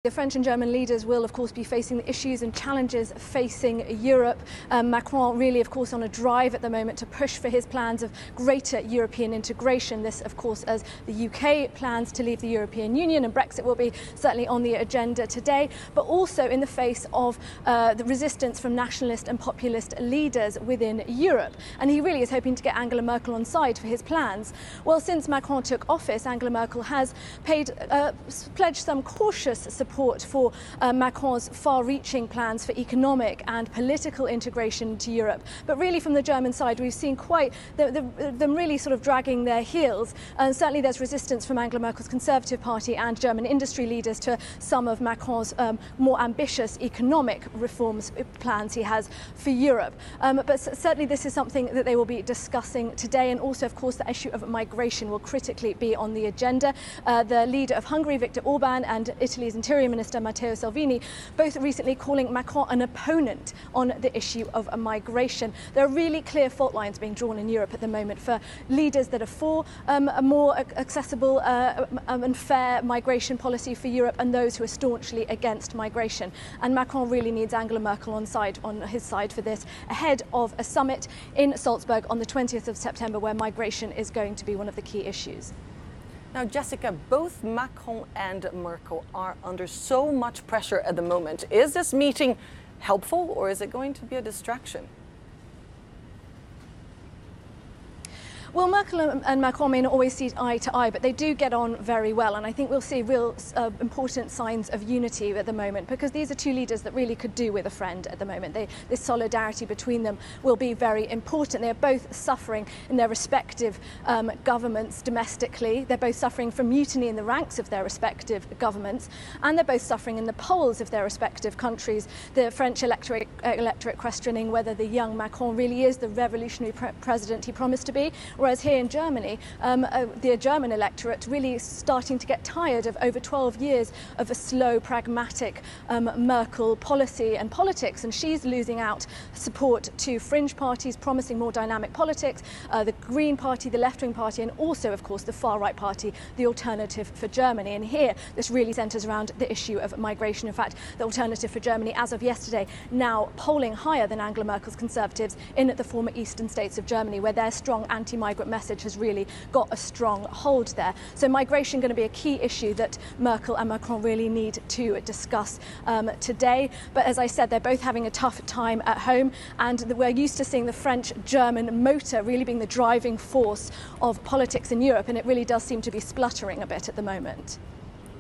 The French and German leaders will, of course, be facing the issues and challenges facing Europe. Macron really, of course, on a drive at the moment to push for his plans of greater European integration. This, of course, as the UK plans to leave the European Union, and Brexit will be certainly on the agenda today, but also in the face of the resistance from nationalist and populist leaders within Europe. And he really is hoping to get Angela Merkel on side for his plans. Well, since Macron took office, Angela Merkel has pledged some cautious support for Macron's far-reaching plans for economic and political integration to Europe. But really from the German side, we've seen quite them really sort of dragging their heels. And certainly there's resistance from Angela Merkel's Conservative Party and German industry leaders to some of Macron's more ambitious economic reforms plans he has for Europe. But certainly this is something that they will be discussing today. And also, of course, the issue of migration will critically be on the agenda. The leader of Hungary, Viktor Orban, and Italy's Interior Minister Matteo Salvini, both recently calling Macron an opponent on the issue of migration. There are really clear fault lines being drawn in Europe at the moment for leaders that are for a more accessible and fair migration policy for Europe, and those who are staunchly against migration. And Macron really needs Angela Merkel on his side for this, ahead of a summit in Salzburg on the 20th of September, where migration is going to be one of the key issues. Now, Jessica, both Macron and Merkel are under so much pressure at the moment. Is this meeting helpful, or is it going to be a distraction? Well, Merkel and Macron may not always see eye to eye, but they do get on very well. And I think we'll see real important signs of unity at the moment, because these are two leaders that really could do with a friend at the moment. This solidarity between them will be very important. They're both suffering in their respective governments domestically. They're both suffering from mutiny in the ranks of their respective governments, and they're both suffering in the polls of their respective countries. The French electorate questioning whether the young Macron really is the revolutionary president he promised to be. Whereas here in Germany, the German electorate really starting to get tired of over 12 years of a slow, pragmatic Merkel policy and politics, and she's losing out support to fringe parties promising more dynamic politics, the Green Party, the left-wing party, and also, of course, the far-right party, the Alternative for Germany. And here, this really centres around the issue of migration. In fact, the Alternative for Germany, as of yesterday, now polling higher than Angela Merkel's Conservatives in the former eastern states of Germany, where their strong anti-migrant message has really got a strong hold there. So migration going to be a key issue that Merkel and Macron really need to discuss today. But as I said, they're both having a tough time at home, and we're used to seeing the French-German motor really being the driving force of politics in Europe, and it really does seem to be spluttering a bit at the moment.